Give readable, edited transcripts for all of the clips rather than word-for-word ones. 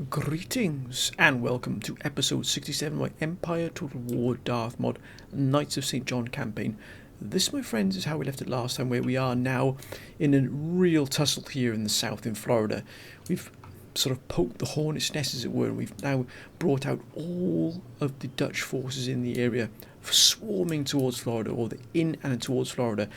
Greetings and welcome to episode 67 of my Empire Total War Darth Mod Knights of St. John campaign. This, my friends, is how we left it last time, where we are now in a real tussle here in the south in Florida. We've sort of poked the hornet's nest, as it were, and we've now brought out all of the Dutch forces in the area swarming towards Florida, or in and towards Florida.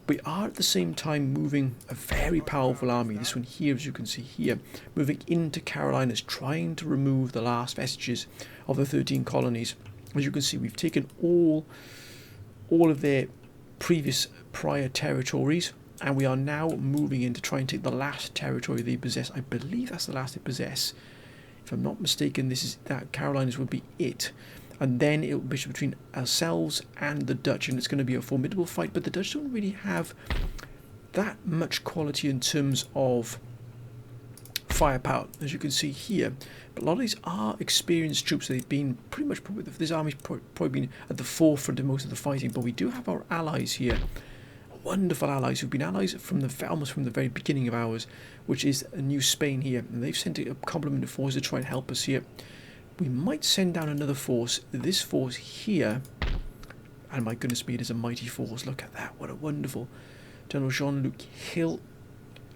We are at the same time moving a very powerful army, this one here, as you can see here, moving into Carolinas, trying to remove the last vestiges of the 13 colonies. As you can see, we've taken all of their prior territories, and we are now moving in to try and take the last territory they possess. I believe that's the last they possess. If I'm not mistaken, that Carolinas would be it. And then it will be between ourselves and the Dutch, and it's going to be a formidable fight. But the Dutch don't really have that much quality in terms of firepower, as you can see here. But a lot of these are experienced troops. They've been pretty much, this army's probably been at the forefront of most of the fighting. But we do have our allies here, wonderful allies who've been allies almost from the very beginning of ours, which is New Spain here. And they've sent a complement of forces to try and help us here. We might send down another force. This force here, and my goodness me, it is a mighty force. Look at that, what a wonderful General Jean-Luc Hill.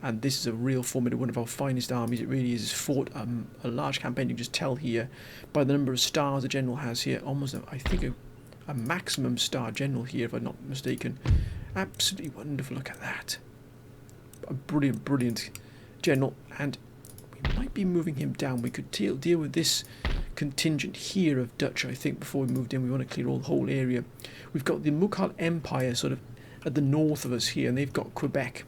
And this is a real formidable, one of our finest armies. It really is. It's fought a large campaign. You can just tell here by the number of stars the general has here. Almost, I think, a maximum star general here, if I'm not mistaken. Absolutely wonderful. Look at that. A brilliant, brilliant general. And we might be moving him down. We could deal with this contingent here of Dutch, I think, before we moved in. We want to clear all the whole area. We've got the Mughal Empire sort of at the north of us here, and they've got Quebec.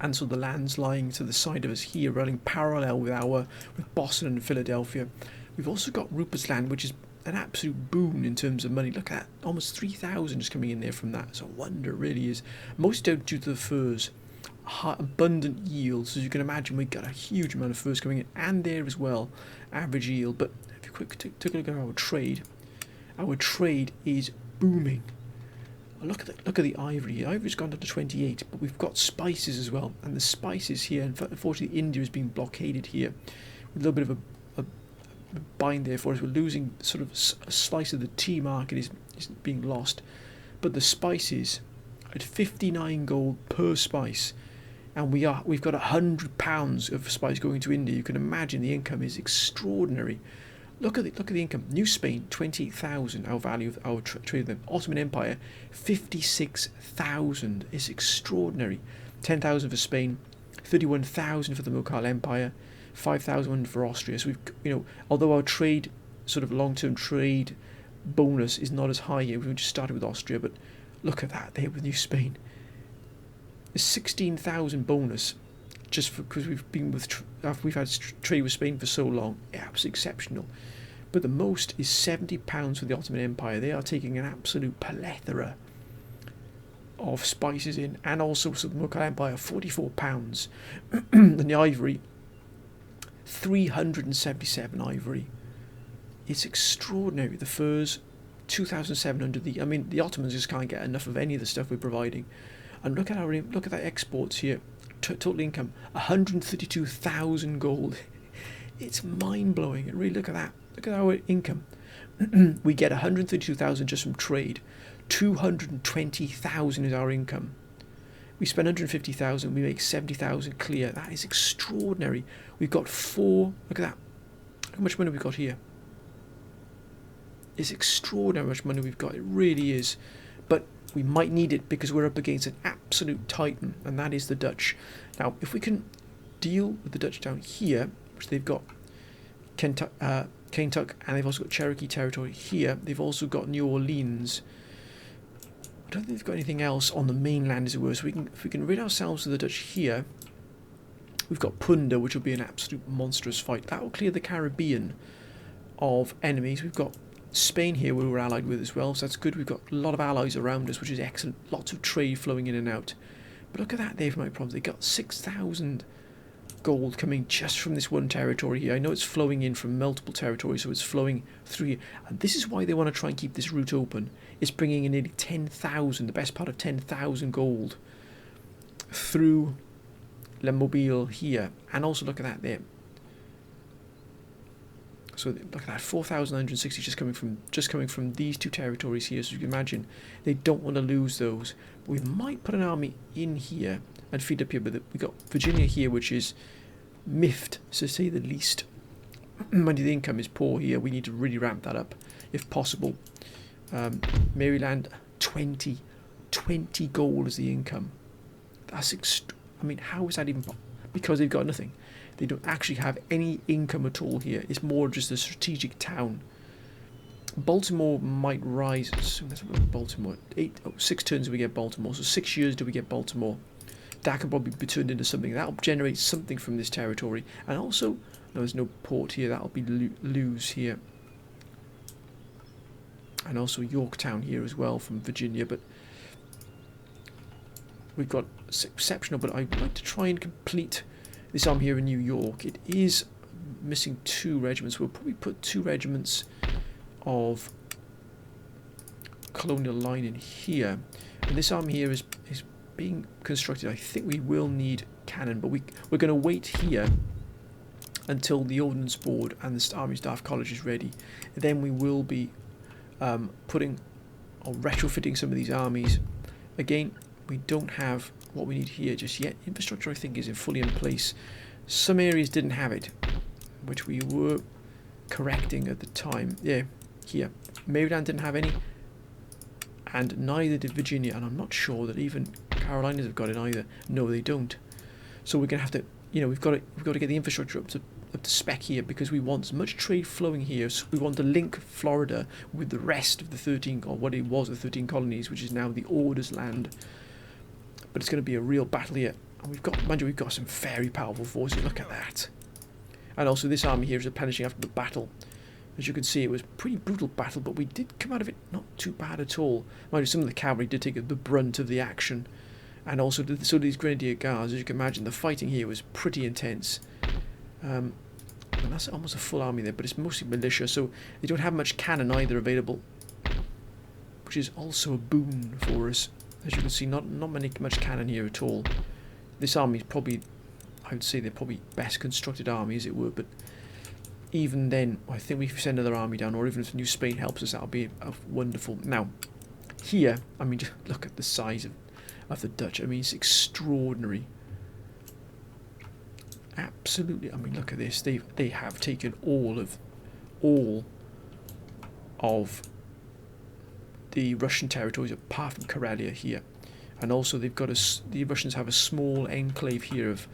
And so the land's lying to the side of us here, running parallel with Boston and Philadelphia. We've also got Rupert's Land, which is an absolute boon in terms of money. Look at that, almost 3,000 just coming in there from that. It's a wonder, it really is. Most due to the furs. Abundant yields, as you can imagine. We've got a huge amount of furs coming in, and there as well, average yield. But if you quickly take a look at our trade is booming. Look at the ivory. Ivory's gone down to 28, but we've got spices as well, and the spices here, unfortunately India is being blockaded here with a little bit of a bind there for us. We're losing sort of a slice of the tea market is being lost, but the spices at 59 gold per spice. And we've got £100 of spice going to India. You can imagine the income is extraordinary. Look at the income. New Spain, 28,000. Our value of our trade with them. Ottoman Empire, 56,000. It's extraordinary. 10,000 for Spain, 31,000 for the Mughal Empire, 5,000 for Austria. So we've, although our trade, sort of long-term trade bonus is not as high here. We just started with Austria, but look at that there with New Spain. 16,000 bonus, just because we've had trade with Spain for so long. Absolutely exceptional. But the most is £70 for the Ottoman Empire. They are taking an absolute plethora of spices in, and also for the Mughal Empire, £44. And the ivory, 377 ivory. It's extraordinary. The furs, 2,700. The Ottomans just can't get enough of any of the stuff we're providing. And look at that exports here. Total income, 132,000 gold. It's mind-blowing. Really, look at that. Look at our income. We get 132,000 just from trade. 220,000 is our income. We spend 150,000. We make 70,000 clear. That is extraordinary. We've got look at that. How much money we've got here? It's extraordinary how much money we've got. It really is. But we might need it because we're up against an absolute titan, and that is the Dutch. Now, if we can deal with the Dutch down here, which they've got Kentucky, and they've also got Cherokee territory here. They've also got New Orleans. I don't think they've got anything else on the mainland, as it were. So if we can rid ourselves of the Dutch here, we've got Punda, which will be an absolute monstrous fight. That will clear the Caribbean of enemies. We've got Spain here, where we're allied with as well, so that's good. We've got a lot of allies around us, which is excellent. Lots of trade flowing in and out. But look at that there for my problems. They got 6,000 gold coming just from this one territory here. I know it's flowing in from multiple territories, so it's flowing through. And this is why they want to try and keep this route open. It's bringing in nearly 10,000, the best part of 10,000 gold through Le Mobile here. And also look at that there. So look at that, 4,960 just coming from these two territories here. So you can imagine they don't want to lose those. But we might put an army in here and feed up here. But we got Virginia here, which is miffed, to say the least. Mind you, the income is poor here. We need to really ramp that up if possible. Maryland, 20 gold is the income. That's I mean, how is that even possible? Because they've got nothing. They don't actually have any income at all here. It's more just a strategic town. Baltimore might rise soon. Let's look at Baltimore. 6 turns do we get Baltimore. So 6 years do we get Baltimore. That can probably be turned into something. That'll generate something from this territory. And also, no, there's no port here. That'll be lose here. And also Yorktown here as well from Virginia. But we've got exceptional. But I'd like to try and complete this arm here in New York. It is missing 2 regiments. We'll probably put 2 regiments of colonial line in here. And this arm here is being constructed. I think we will need cannon, but we're going to wait here until the Ordnance Board and the Army Staff College is ready. And then we will be putting or retrofitting some of these armies. Again, we don't have what we need here just yet. Infrastructure, I think, is fully in place. Some areas didn't have it, which we were correcting at the time. Yeah, here. Maryland didn't have any, and neither did Virginia, and I'm not sure that even Carolinas have got it either. No, they don't. So we're going to have to, you know, we've got to get the infrastructure up to spec here, because we want as much trade flowing here. So we want to link Florida with the rest of the 13, or what it was the 13 colonies, which is now the Orders land. But it's going to be a real battle here. And mind you, we've got some very powerful forces. Look at that. And also this army here is replenishing after the battle. As you can see, it was a pretty brutal battle, but we did come out of it not too bad at all. Mind you, some of the cavalry did take the brunt of the action. And also, so these Grenadier Guards, as you can imagine, the fighting here was pretty intense. And that's almost a full army there, but it's mostly militia, so they don't have much cannon either available, which is also a boon for us. As you can see, not much cannon here at all. This army is probably, I would say, they're probably best constructed army, as it were, but even then, I think we send another army down, or even if New Spain helps us, that'll be wonderful. Now, here, I mean, just look at the size of the Dutch. I mean, it's extraordinary. Absolutely. I mean, look at this. They have taken all of the Russian territories apart from Karelia here, and also they've got the Russians have a small enclave here of.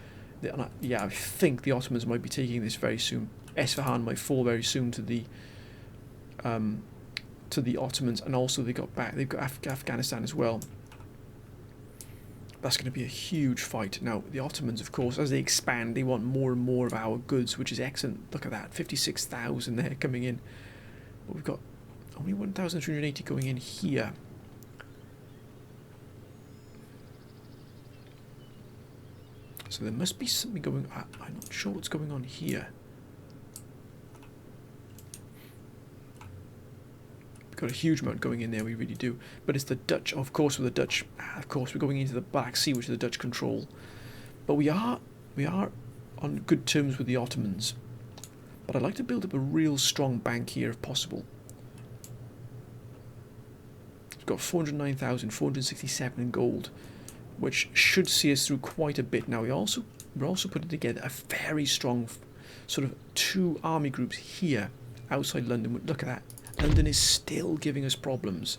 Yeah, I think the Ottomans might be taking this very soon. Esfahan might fall very soon to the Ottomans, and also they've got Afghanistan as well. That's going to be a huge fight. Now, the Ottomans, of course, as they expand, they want more and more of our goods, which is excellent. Look at that, 56,000 there coming in. But we've got only 1,380 going in here. So there must be something going on. I'm not sure what's going on here. Got a huge amount going in there, we really do. But it's the Dutch, of course, with the Dutch. Of course, we're going into the Black Sea, which is the Dutch control. But we are on good terms with the Ottomans. But I'd like to build up a real strong bank here, if possible. We've got 409,467 in gold, which should see us through quite a bit. Now we're also putting together a very strong sort of 2 army groups here outside London. Look at that. London is still giving us problems.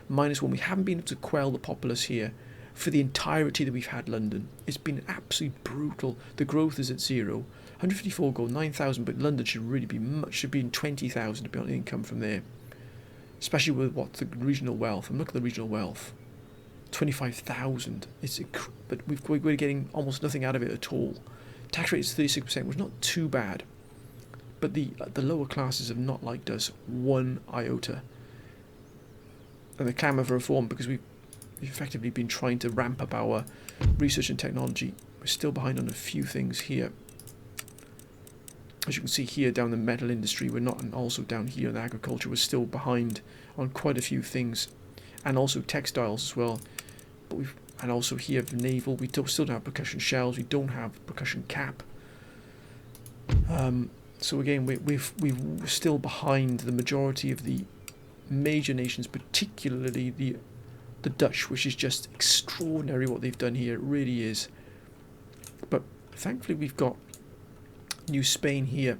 -1. We haven't been able to quell the populace here for the entirety that we've had London. It's been absolutely brutal. The growth is at 0. 154 gold, 9,000, but London should really be should be in 20,000 to be on income from there. Especially with the regional wealth. And look at the regional wealth. 25,000. But we're getting almost nothing out of it at all. Tax rate is 36%, which is not too bad. But the lower classes have not liked us one iota. And they clamour for reform because we've effectively been trying to ramp up our research and technology. We're still behind on a few things here. As you can see here down the metal industry, we're not, and also down here in agriculture, we're still behind on quite a few things. And also textiles as well. And also here the naval, still don't have percussion shells, we don't have percussion cap. So again, we're still behind the majority of the major nations, particularly the Dutch, which is just extraordinary what they've done here. It really is. But thankfully we've got New Spain here,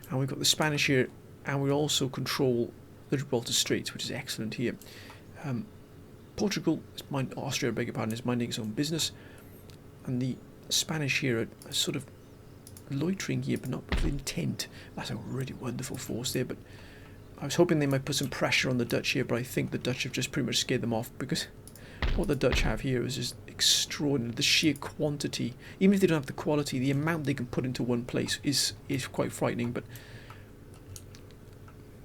and we've got the Spanish here, and we also control the Gibraltar Straits, which is excellent here. Portugal, Austria, beg your pardon, is minding its own business, and the Spanish here are sort of loitering here, but not with intent. That's a really wonderful force there, but I was hoping they might put some pressure on the Dutch here, but I think the Dutch have just pretty much scared them off, because what the Dutch have here is just extraordinary. The sheer quantity, even if they don't have the quality, the amount they can put into one place is quite frightening. But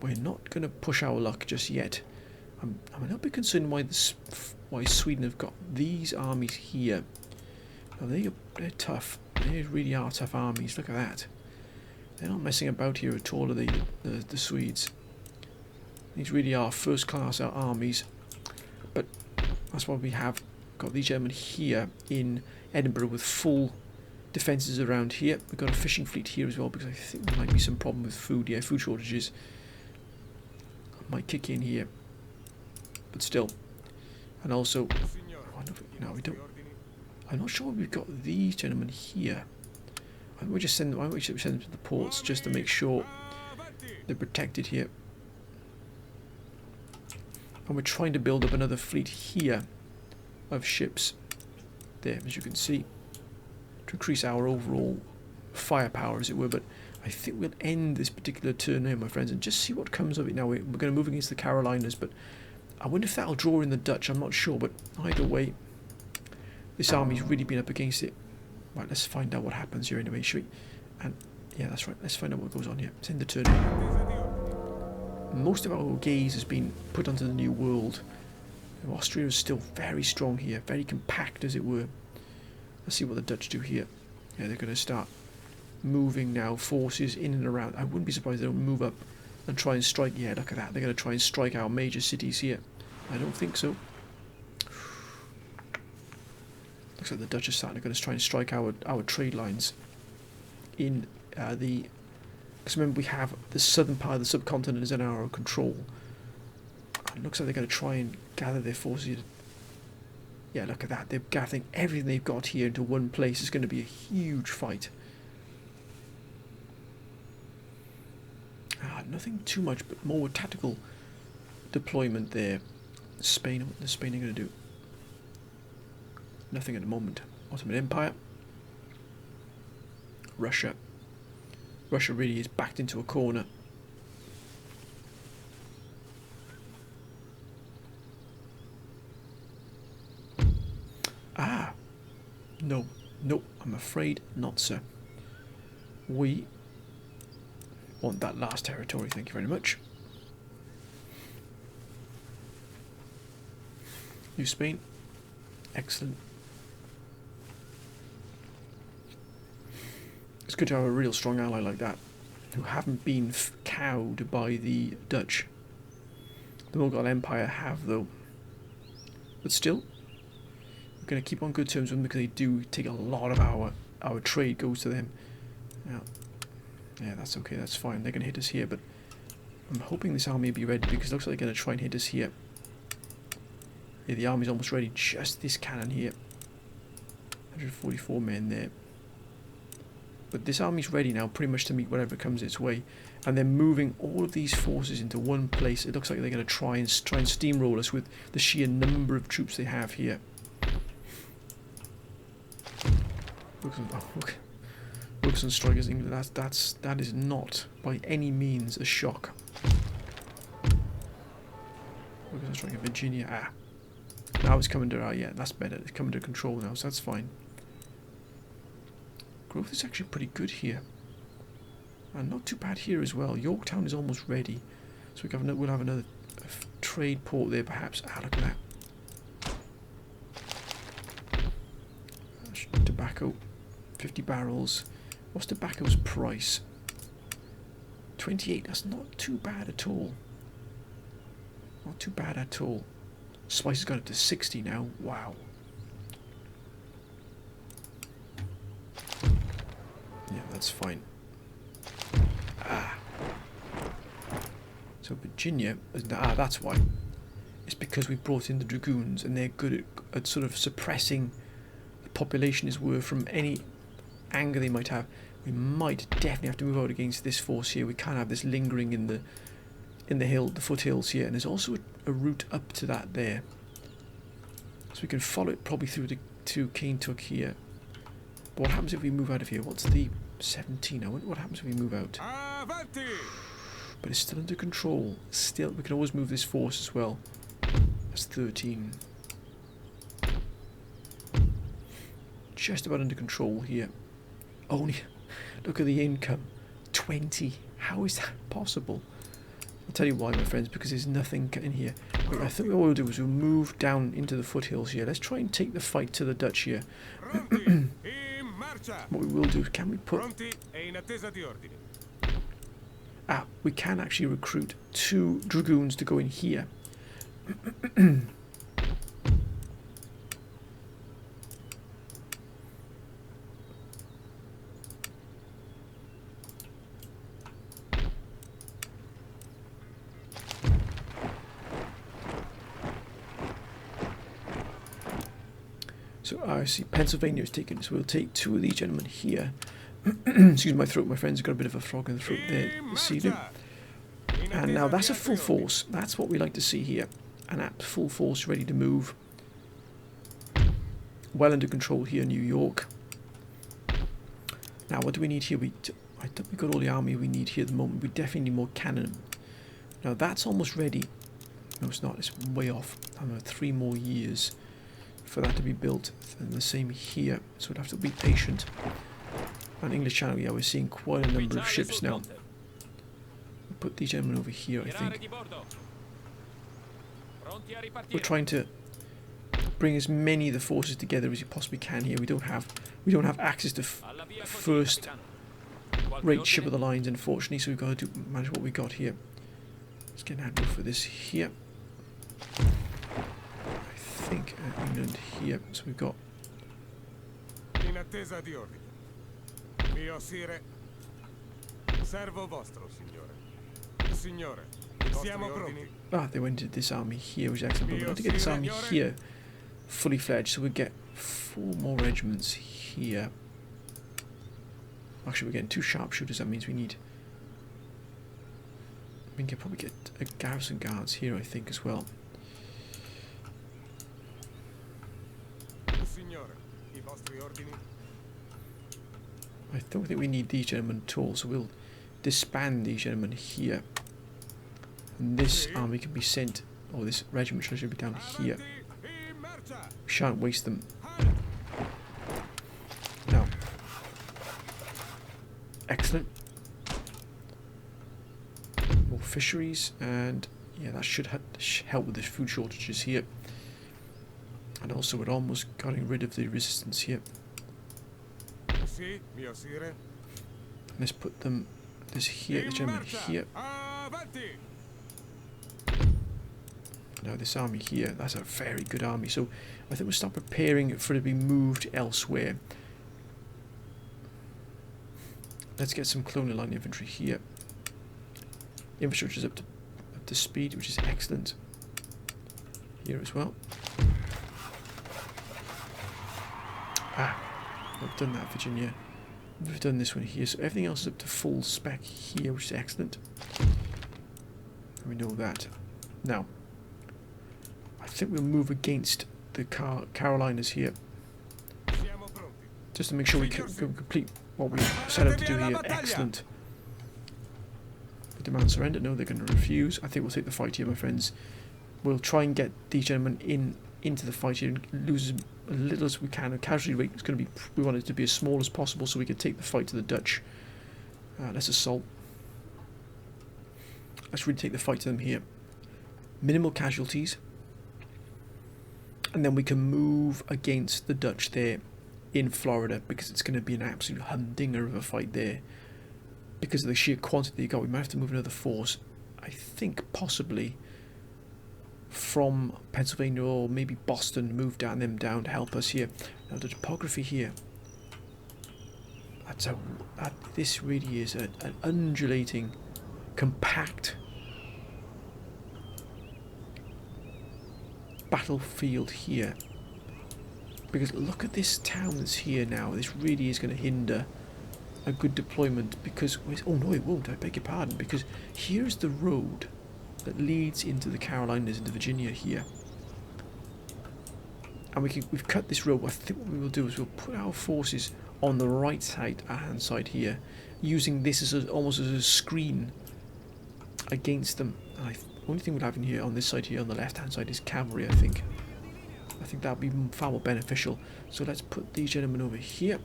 we're not going to push our luck just yet. I'm a little bit concerned why Sweden have got these armies here. Oh, they're tough. They really are tough armies. Look at that. They're not messing about here at all, are they, the Swedes? These really are first-class armies. But that's why we have got these gentlemen here in Edinburgh with full defences around here. We've got a fishing fleet here as well, because I think there might be some problem with food. Yeah, food shortages might kick in here. But still. And also, we don't. I'm not sure we've got these gentlemen here. Why don't we just send them to the ports just to make sure they're protected here. And we're trying to build up another fleet here of ships there, as you can see, to increase our overall firepower, as it were. But I think we'll end this particular turn here, my friends, and just see what comes of it. Now we're going to move against the Carolinas, but I wonder if that'll draw in the Dutch. I'm not sure, but either way, this army's really been up against it. Right, let's find out what happens here anyway, shall we? And yeah, that's right, let's find out what goes on here. Let's end the turn. Most of our gaze has been put onto the New World. Austria is still very strong here, very compact, as it were. Let's see what the Dutch do here. Yeah, they're going to start moving now, forces in and around. I wouldn't be surprised if they don't move up and try and strike. Yeah, look at that. They're going to try and strike our major cities here. I don't think so. Looks like the Dutch are starting to try and strike our trade lines in the. Because remember, we have the southern part of the subcontinent is in our control. It looks like they're going to try and gather their forces. Yeah, look at that. They're gathering everything they've got here into one place. It's going to be a huge fight. Nothing too much, but more tactical deployment there. Spain, what is Spain going to do? Nothing at the moment. Ottoman Empire. Russia. Russia really is backed into a corner. No, I'm afraid not, sir. We want that last territory, thank you very much. New Spain, excellent. It's good to have a real strong ally like that, who haven't been cowed by the Dutch. The Mughal Empire have, though. But still, we're going to keep on good terms with them, because they do take a lot of our trade goes to them. Now, yeah, that's okay, that's fine. They're going to hit us here, but I'm hoping this army will be ready, because it looks like they're going to try and hit us here. Yeah, the army's almost ready. Just this cannon here. 144 men there. But this army's ready now, pretty much to meet whatever comes its way. And they're moving all of these forces into one place. It looks like they're going to try and steamroll us with the sheer number of troops they have here. Wilson strikers England. That is not by any means a shock. Wilson striking Virginia. Now it's coming to yeah, that's better. It's coming to control now, so that's fine. Growth is actually pretty good here, and not too bad here as well. Yorktown is almost ready, so we'll have another trade port there, perhaps. Look at that. Tobacco, 50 barrels. What's tobacco's price? 28. That's not too bad at all. Not too bad at all. Spice has got up to 60 now. Wow. Yeah, that's fine. So Virginia, that's why. It's because we brought in the dragoons and they're good at sort of suppressing the population as were from any anger they might have. We might definitely have to move out against this force here. We can't have this lingering in the foothills here. And there's also a route up to that there. So we can follow it probably through to Kentuck here. But what happens if we move out of here? What's the 17? I wonder what happens if we move out. But it's still under control. Still, we can always move this force as well. That's 13. Just about under control here. Only, look at the income. 20. How is that possible? I'll tell you why, my friends, because there's nothing in here. Wait, I think what we'll do is we'll move down into the foothills here. Let's try and take the fight to the Dutch here. What we will do, can we put... we can actually recruit 2 dragoons to go in here. So I see Pennsylvania is taken, so we'll take 2 of these gentlemen here. Excuse my throat, my friends, got a bit of a frog in the throat there this evening. And now that's a full force. That's what we like to see here. An full force ready to move. Well under control here in New York. Now what do we need here? I think we've got all the army we need here at the moment. We definitely need more cannon. Now that's almost ready. No, it's not. It's way off. I don't know, 3 more years for that to be built. And the same here. So we'd have to be patient. On English Channel, yeah, we're seeing quite a number of ships now. We'll put these gentlemen over here, I think. We're trying to bring as many of the forces together as you possibly can here. We don't have access to first rate ship of the lines, unfortunately, so we've got to manage what we got here. Let's get an admiral for this here. I think England here. So we've got Mio sire, servo vostro, signore. Signore, siamo pronti. they went into this army here, which is excellent. But we've got to get this army here fully fledged, so we get 4 more regiments here. Actually, we're getting 2 sharpshooters. That means we can probably get a garrison guards here, I think, as well. Signore, I vostri ordini. I don't think we need these gentlemen at all, so we'll disband these gentlemen here. And this army can be sent, or this regiment should be down here. We shan't waste them. Now, excellent. More fisheries, and yeah, that should help with the food shortages here. And also, we're almost getting rid of the resistance here. Let's put them this here, the gentleman here. Now this army here, that's a very good army. So I think we'll start preparing for it to be moved elsewhere. Let's get some colonial line infantry here. Infrastructure's up to speed, which is excellent. Here as well. I've done that, Virginia. We've done this one here, so everything else is up to full spec here, which is excellent. We know that. Now, I think we'll move against the Carolinas here, just to make sure we can complete what we set out to do here. Excellent. The demand surrender. No, they're going to refuse. I think we'll take the fight here, my friends. We'll try and get these gentlemen into the fight here and lose as little as we can. A casualty rate is going to be, we want it to be as small as possible so we can take the fight to the Dutch. Let's assault. Let's really take the fight to them here. Minimal casualties. And then we can move against the Dutch there in Florida, because it's going to be an absolute humdinger of a fight there. Because of the sheer quantity you got, we might have to move another force. I think possibly from Pennsylvania or maybe Boston, move them down to help us here. Now the topography here, this really is an undulating, compact battlefield here. Because look at this town that's here now. This really is going to hinder a good deployment because... Oh no, it won't. I beg your pardon. Because here's the road that leads into the Carolinas, into Virginia here. And we've cut this road. I think what we will do is we'll put our forces on the right side, hand side here, using this as almost as a screen against them. And the only thing we'll have in here on this side here on the left hand side is cavalry, I think. I think that would be far more beneficial. So let's put these gentlemen over here.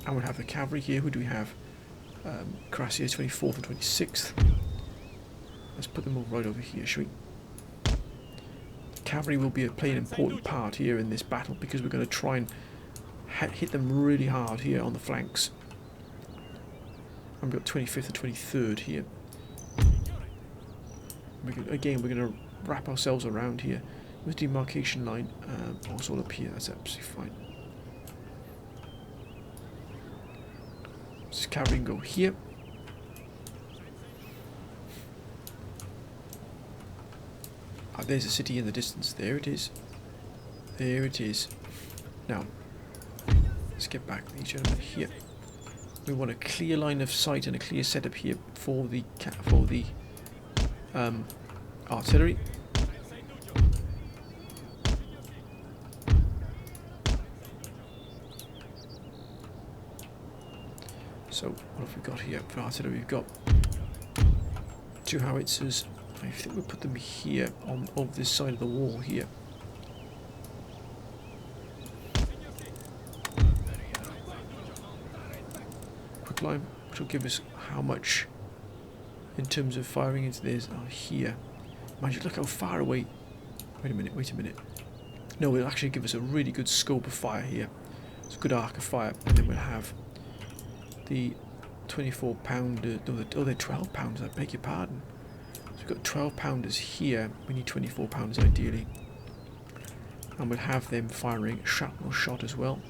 And we'll have the cavalry here. Who do we have? Cuirassiers 24th and 26th. Let's put them all right over here, shall we? Cavalry will play an important part here in this battle because we're going to try and hit them really hard here on the flanks. And we've got 25th and 23rd here. Again, we're going to wrap ourselves around here with demarcation line. Also all up here, that's absolutely fine. This cavalry can go here. Oh, there's a city in the distance. There it is. There it is. Now, let's get back to these gentlemen here. We want a clear line of sight and a clear setup here for the artillery. So what have we got here for artillery? We've got 2 howitzers. I think we'll put them here on this side of the wall here. Quick line, which will give us how much in terms of firing into this here. Mind you, look how far away. Wait a minute. No, it'll actually give us a really good scope of fire here. It's a good arc of fire, and then we'll have the 24 pounder. No, they're 12 pounders. I beg your pardon. So we've got 12 pounders here. We need 24 pounders ideally, and we'll have them firing shrapnel shot as well.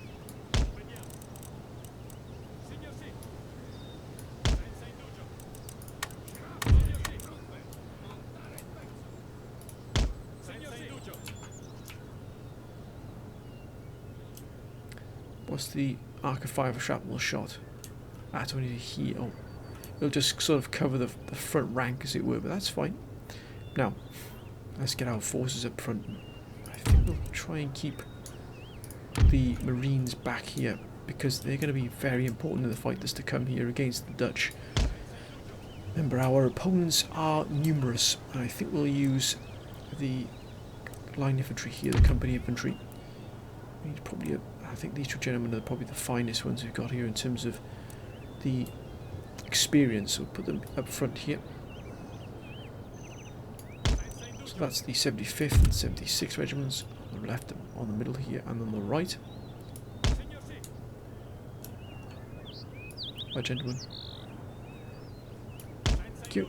What's the arc of fire for shrapnel shot? That's only here. Oh, it'll just sort of cover the front rank, as it were, but that's fine. Now, let's get our forces up front. I think we'll try and keep the Marines back here because they're going to be very important in the fight that's to come here against the Dutch. Remember, our opponents are numerous, and I think we'll use the line infantry here, the company infantry. We need probably I think these 2 gentlemen are probably the finest ones we've got here in terms of the experience. So we'll put them up front here. So that's the 75th and 76th regiments on the left, on the middle here, and on the right. Right, gentlemen. Thank you.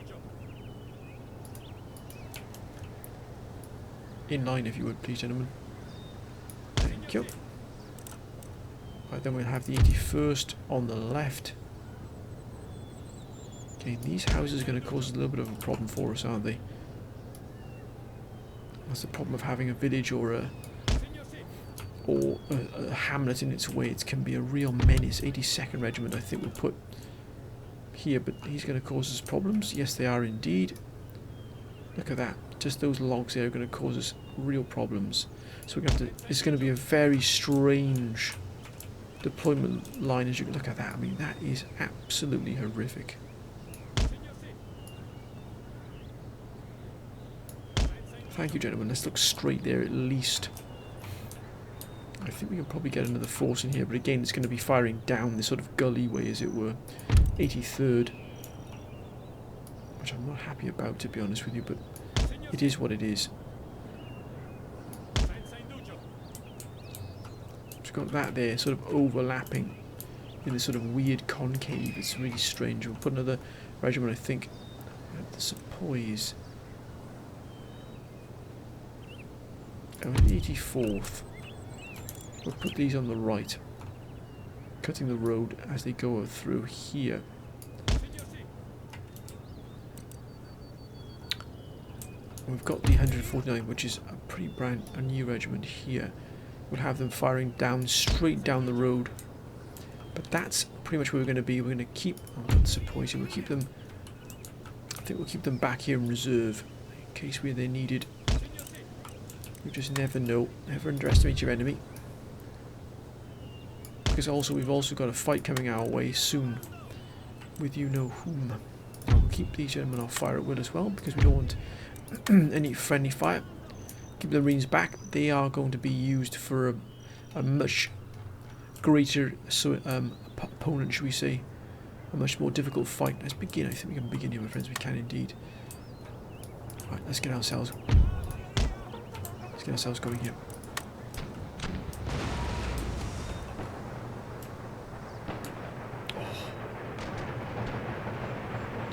In line, if you would, please, gentlemen. Thank you. Right, then we'll have the 81st on the left. Okay, these houses are going to cause a little bit of a problem for us, aren't they? That's the problem of having a village or a hamlet in its way. It can be a real menace. 82nd Regiment, I think we'll put here, but he's going to cause us problems. Yes, they are indeed. Look at that. Just those logs there are going to cause us real problems. So we're going to have to, it's going to be a very strange deployment line as you can look at that. I mean, that is absolutely horrific. Thank you, gentlemen. Let's look straight there at least. I think we can probably get another force in here, but again, it's going to be firing down this sort of gully way, as it were. 83rd, which I'm not happy about, to be honest with you, but it is what it is. We've got that there, sort of overlapping in this sort of weird concave. It's really strange. We'll put another regiment, I think, at the Sepoys. Oh, the 84th. We'll put these on the right, cutting the road as they go through here. We've got the 149, which is a pretty a new regiment here. We'll have them firing down, straight down the road. But that's pretty much where we're going to be. We're going to keep, I'm disappointed, we'll keep them, I think we'll keep them back here in reserve, in case they're needed. You just never know. Never underestimate your enemy. Because also we've also got a fight coming our way soon with you know whom. We'll keep these gentlemen off fire at will as well, because we don't want any friendly fire. Keep the Marines back. They are going to be used for a much greater opponent, should we say. A much more difficult fight. Let's begin. I think we can begin here, my friends. We can indeed. Right, let's get ourselves going here.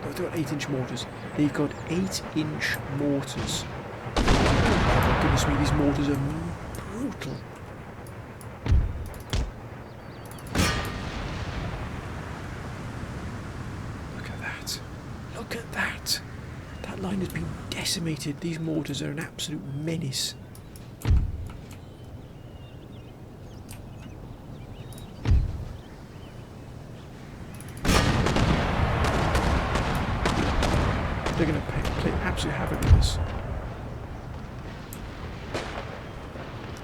Oh, they've got 8-inch mortars. They've got 8-inch mortars. Oh my goodness me, these mortars are brutal. Look at that. Look at that. That line has been decimated. These mortars are an absolute menace. They're going to play absolute havoc with us.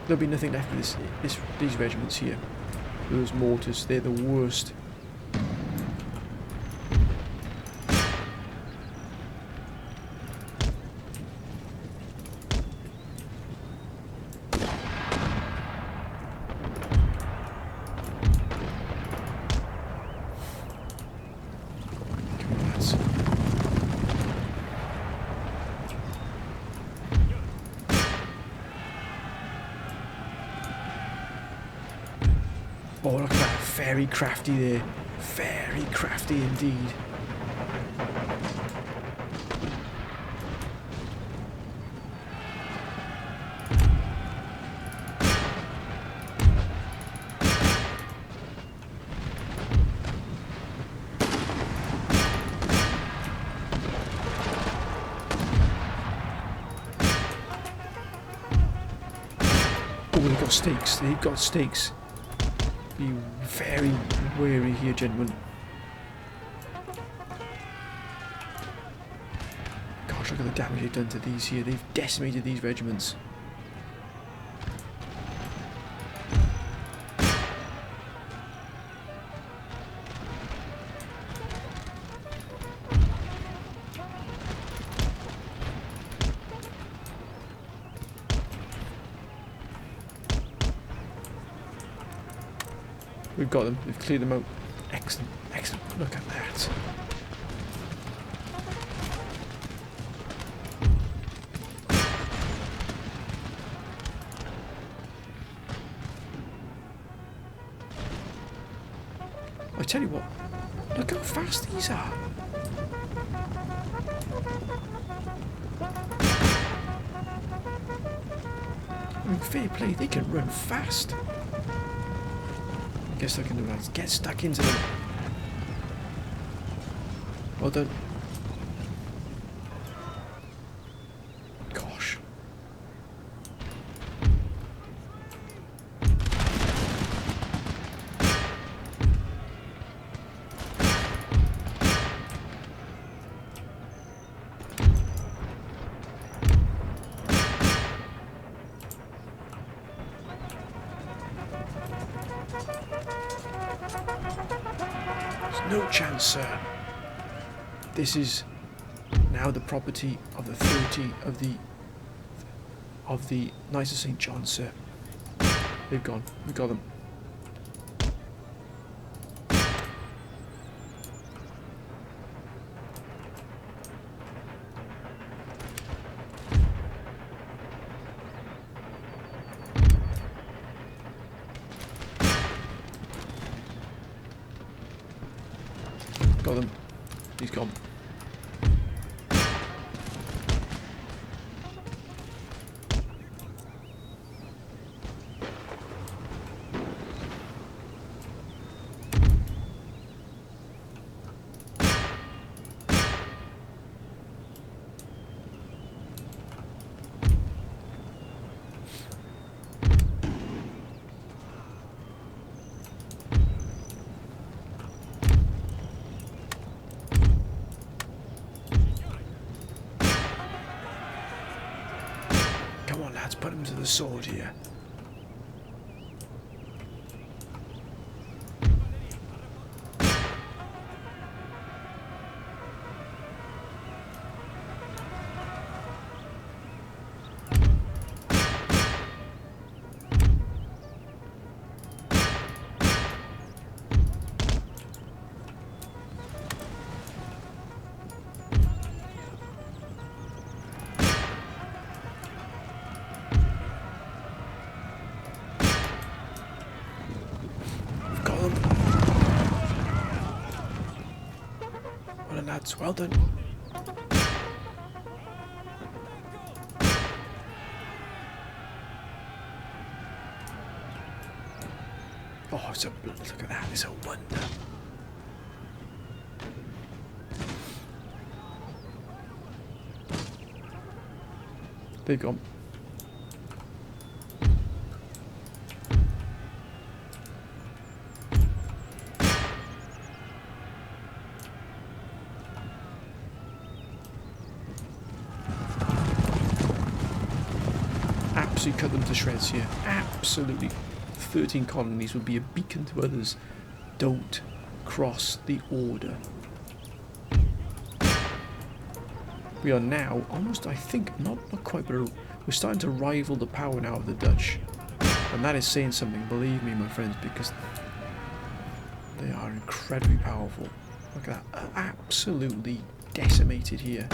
There'll be nothing left of these regiments here. Those mortars, they're the worst. Oh, look at that. Very crafty there. Very crafty indeed. Oh, they've got stakes. They've got stakes. Be very wary here, gentlemen. Gosh, look at the damage they've done to these here. They've decimated these regiments. We've got them. We've cleared them out. Excellent. Excellent. Look at that. I tell you what. Look how fast these are. I mean, fair play. They can run fast. Get stuck into that. Get stuck into them. Well done. Gosh. No chance, sir. This is now the property of the 30 of the Knights of St. John, sir. They've gone. We got them. Got them. He's gone. Let's put him to the sword here. Well done, lads. Well done. Oh, it's a look at that. It's a wonder. They've gone. Absolutely cut them to shreds here. Absolutely. 13 colonies would be a beacon to others. Don't cross the order. We are now almost, I think, not quite, but we're starting to rival the power now of the Dutch. And that is saying something, believe me, my friends, because they are incredibly powerful. Look at that. Absolutely decimated here.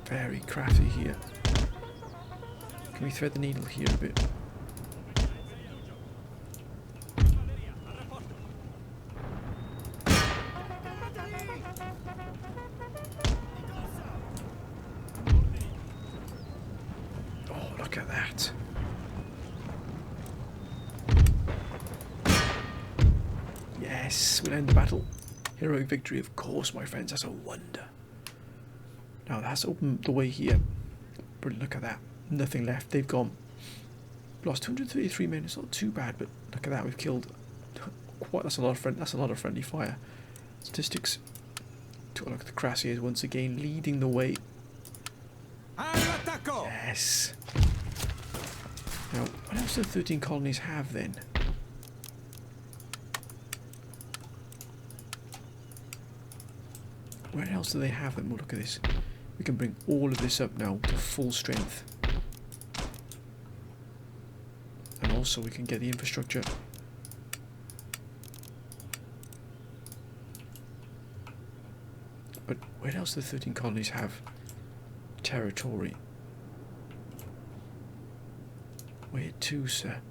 Very crafty here. Can we thread the needle here a bit? Oh, look at that. Yes, we'll end the battle. Heroic victory, of course, my friends. That's a wonder. Now that's opened the way here. But look at that. Nothing left. They've gone. Lost 233 men. It's not too bad, but look at that. We've killed quite. That's a lot of friendly fire. Statistics. Look at the Crassiers once again leading the way. Yes. Now, what else do 13 colonies have then? Where else do they have them? Well, look at this. We can bring all of this up now to full strength. And also we can get the infrastructure. But where else do the 13 colonies have territory? Where to, sir?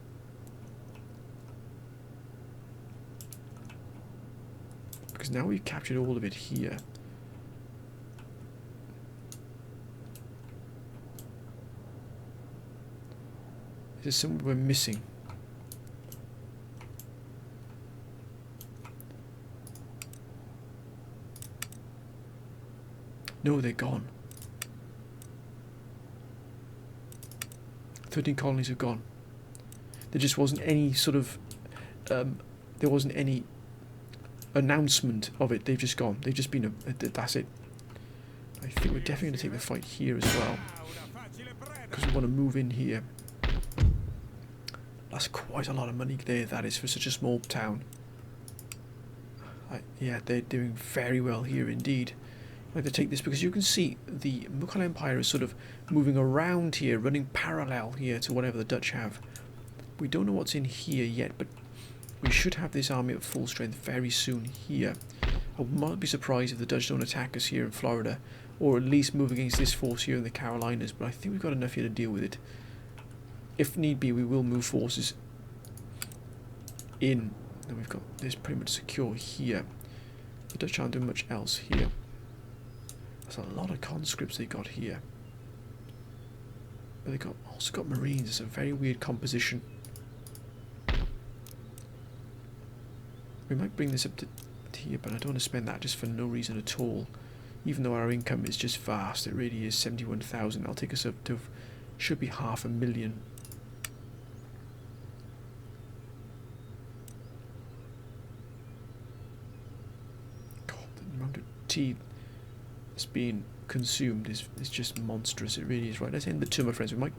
Because now we've captured all of it here. There's something we're missing. No, they're gone. 13 colonies have gone. There just wasn't any sort of there wasn't any announcement of it. They've just gone. They've just been that's it. I think we're definitely going to take the fight here as well, because we want to move in here. That's quite a lot of money there, that is, for such a small town. Yeah, they're doing very well here indeed. I'd like to take this because you can see the Mughal Empire is sort of moving around here, running parallel here to whatever the Dutch have. We don't know what's in here yet, but we should have this army at full strength very soon here. I would not be surprised if the Dutch don't attack us here in Florida, or at least move against this force here in the Carolinas, but I think we've got enough here to deal with it. If need be, we will move forces in. And we've got this pretty much secure here. The Dutch aren't doing much else here. There's a lot of conscripts they got here. But they also got Marines. It's a very weird composition. We might bring this up to here, but I don't want to spend that just for no reason at all. Even though our income is just vast, it really is 71,000. That'll take us up to, should be 500,000. see it's being consumed is just monstrous. It really is. Right, let's end the turn, my friends. We might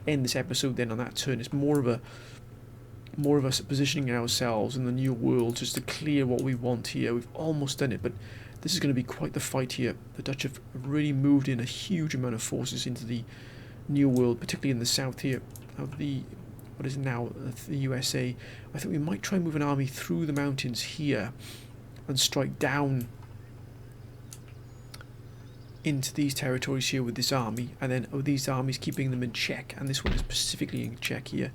end this episode then on that turn. It's more of us positioning ourselves in the new world just to clear what we want here. We've almost done it, but this is going to be quite the fight here. The Dutch have really moved in a huge amount of forces into the new world, particularly in the south here of the what is now the USA. I think we might try and move an army through the mountains here and strike down into these territories here with this army, and then these armies keeping them in check, and this one is specifically in check here.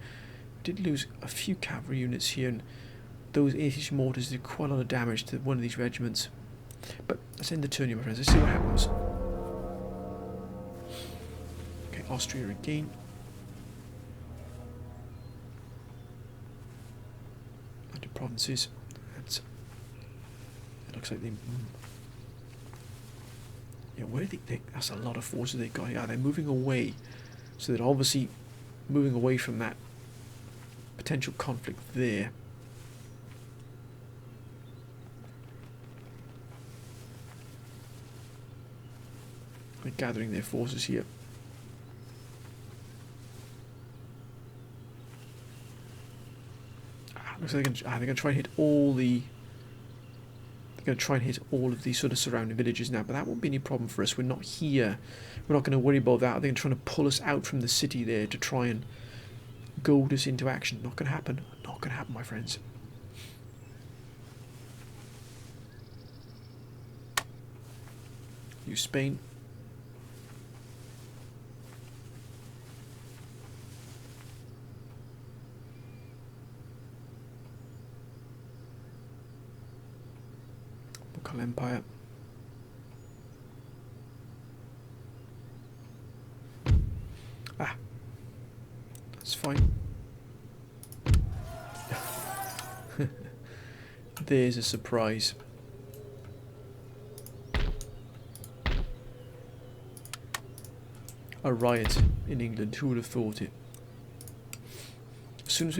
Did lose a few cavalry units here, and those 80 mortars did quite a lot of damage to one of these regiments. But let's end the turn here, my friends. Let's see what happens. Okay, Austria again. Under provinces. It looks like they. Yeah, where do they? That's a lot of forces they got. Yeah, they're moving away, so they're obviously moving away from that potential conflict there. They're gathering their forces here. Looks like they're going to try and hit all the. They're going to try and hit all of these sort of surrounding villages now, but that won't be any problem for us. We're not here. We're not going to worry about that. They're trying to pull us out from the city there to try and goad us into action. Not going to happen. Not going to happen, my friends. Use Spain. Mughal Empire. That's fine. There's a surprise. A riot in England. Who would have thought it? As soon as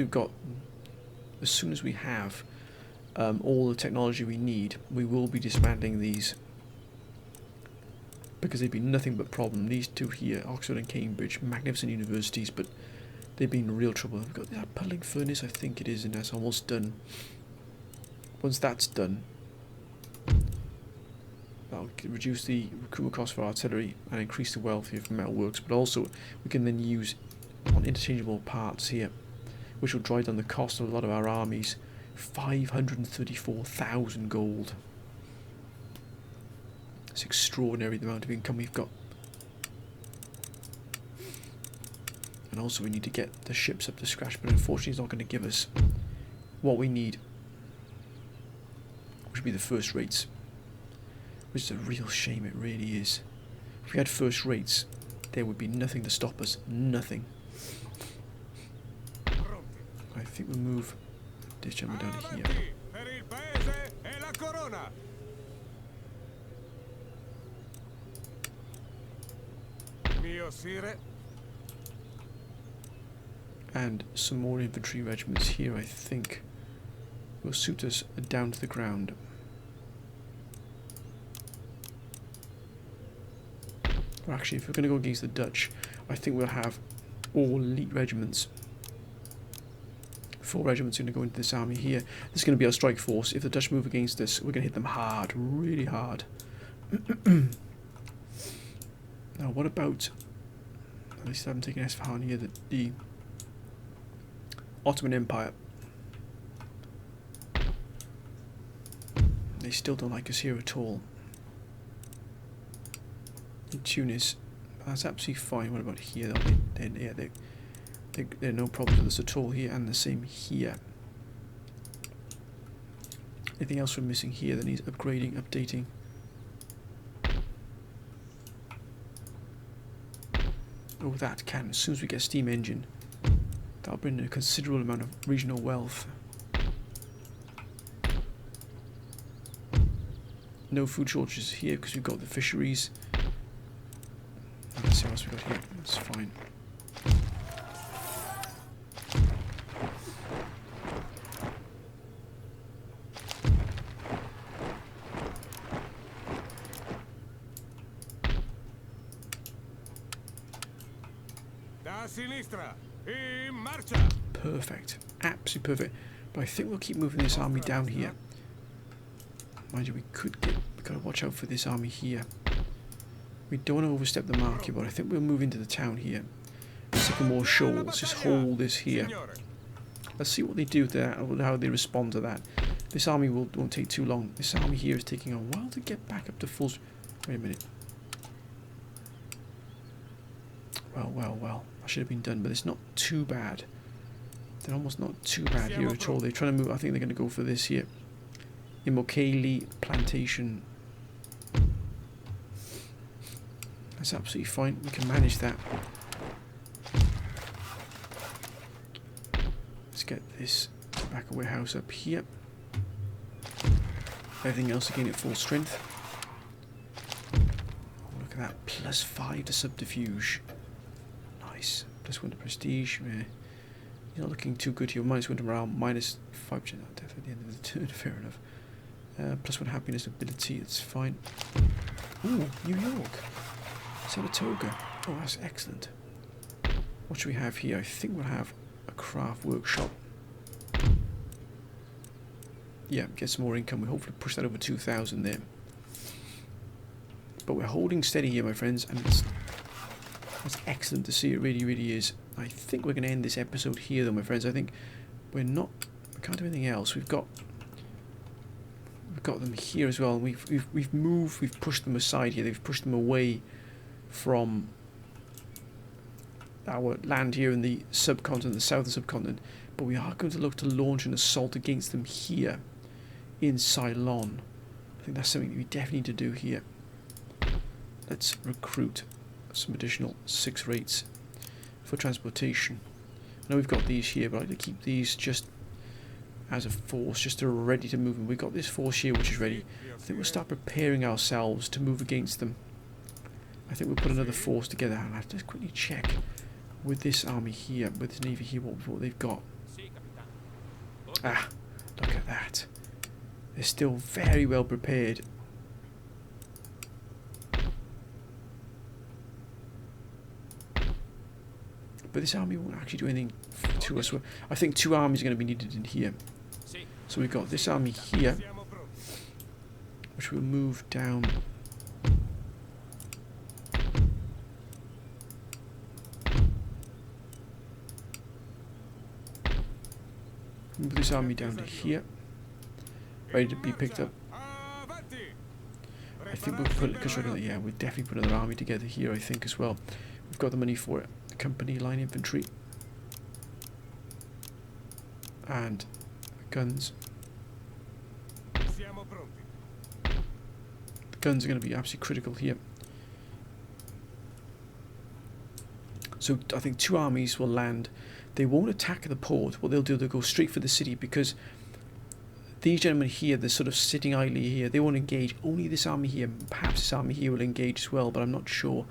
we have all the technology we need, we will be dismantling these, because they've been nothing but problem. These two here, Oxford and Cambridge, magnificent universities, but they've been in real trouble. We've got that puddling furnace, I think it is, and that's almost done. Once that's done, that'll reduce the recruitment cost for artillery and increase the wealth here for metalworks, but also we can then use on interchangeable parts here, which will drive down the cost of a lot of our armies. 534,000 gold. It's extraordinary the amount of income we've got. And also we need to get the ships up to scratch, but unfortunately it's not going to give us what we need, which would be the first rates, which is a real shame. It really is. If we had first rates, there would be nothing to stop us. Nothing. I think we'll move this gentleman down here. And some more infantry regiments here, I think, will suit us down to the ground. Or actually, if we're going to go against the Dutch, I think we'll have all elite regiments. 4 regiments are going to go into this army here. This is going to be our strike force. If the Dutch move against us, we're going to hit them hard, really hard. Now, what about, at least I haven't taken Esfahan here, the Ottoman Empire. They still don't like us here at all. In Tunis, that's absolutely fine. What about here? There are no problems with us at all here, and the same here. Anything else we're missing here that needs upgrading, updating? Oh, that can. As soon as we get a steam engine, that'll bring a considerable amount of regional wealth. No food shortages here because we've got the fisheries. Let's see what else we've got here. That's fine. A sinistra. In marcia. Perfect. Absolutely perfect. But I think we'll keep moving this army down here. Mind you, we gotta watch out for this army here. We don't want to overstep the mark here, but I think we'll move into the town here. Sycamore Shoals, just hold this here. Let's see what they do to that, or how they respond to that. This army won't take too long. This army here is taking a while to get back up to full... Wait a minute. Well. I should have been done, but it's not too bad. They're almost not too bad here at all. They're trying to move... I think they're going to go for this here. Imokali Plantation. That's absolutely fine. We can manage that. Let's get this tobacco warehouse up here. Everything else again at full strength. Oh, look at that. +5 to subterfuge. Nice. +1 to prestige. You're not looking too good here. -1 to morale. -5% death at the end of the turn. Fair enough. +1 happiness ability. It's fine. Ooh, New York. Saratoga. Oh, that's excellent. What should we have here? I think we'll have a craft workshop. Yeah, get some more income. We'll hopefully push that over 2,000 there. But we're holding steady here, my friends, and it's excellent to see. It really, really is. I think we're going to end this episode here, though, my friends. I think we can't do anything else. We've got them here as well. We've moved. We've pushed them aside here. They've pushed them away from our land here in the subcontinent, the southern subcontinent. But we are going to look to launch an assault against them here in Ceylon. I think that's something that we definitely need to do here. Let's recruit some additional 6 rates for transportation. I know we've got these here, but I'd like to keep these just as a force, just to ready to move. And we've got this force here which is ready. I think we'll start preparing ourselves to move against them. I think we'll put another force together. I'll have to just quickly check with this army here, with this navy here, what they've got. Ah, look at that. They're still very well prepared. But this army won't actually do anything to us. I think 2 armies are going to be needed in here. So we've got this army here, which will move down. Move this army down to here, ready to be picked up. I think we'll put it, because yeah, we'll definitely put another army together here, I think, as well. We've got the money for it. Company line infantry. And guns. The guns are going to be absolutely critical here. So I think 2 armies will land. They won't attack the port. What they'll do, they'll go straight for the city, because these gentlemen here, they're sort of sitting idly here. They won't engage. Only this army here, perhaps this army here will engage as well, but I'm not sure.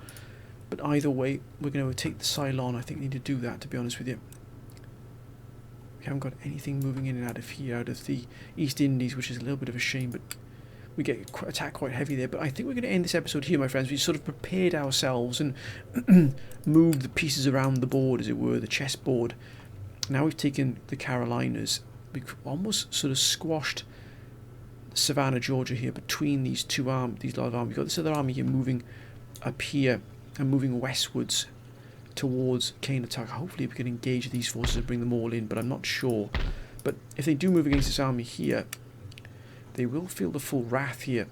But either way, we're going to take the Ceylon. I think we need to do that, to be honest with you. We haven't got anything moving in and out of here, out of the East Indies, which is a little bit of a shame, but we get attacked quite heavy there. But I think we're going to end this episode here, my friends. We sort of prepared ourselves and moved the pieces around the board, as it were, the chessboard. Now we've taken the Carolinas. We've almost sort of squashed Savannah, Georgia here between these two these large armies. We've got this other army here moving up here and moving westwards towards Kainataka. Hopefully we can engage these forces and bring them all in, but I'm not sure. But if they do move against this army here, they will feel the full wrath here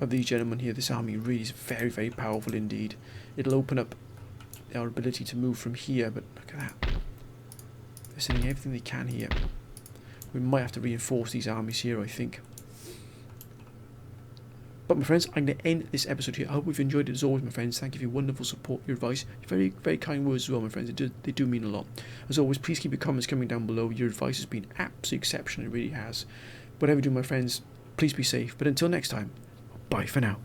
of these gentlemen here. This army really is very, very powerful indeed. It'll open up our ability to move from here, but look at that. They're sending everything they can here. We might have to reinforce these armies here, I think. But my friends, I'm going to end this episode here. I hope you've enjoyed it as always, my friends. Thank you for your wonderful support, your advice, your very, very kind words as well, my friends. They do mean a lot. As always, please keep your comments coming down below. Your advice has been absolutely exceptional. It really has. Whatever you do, my friends, please be safe. But until next time, bye for now.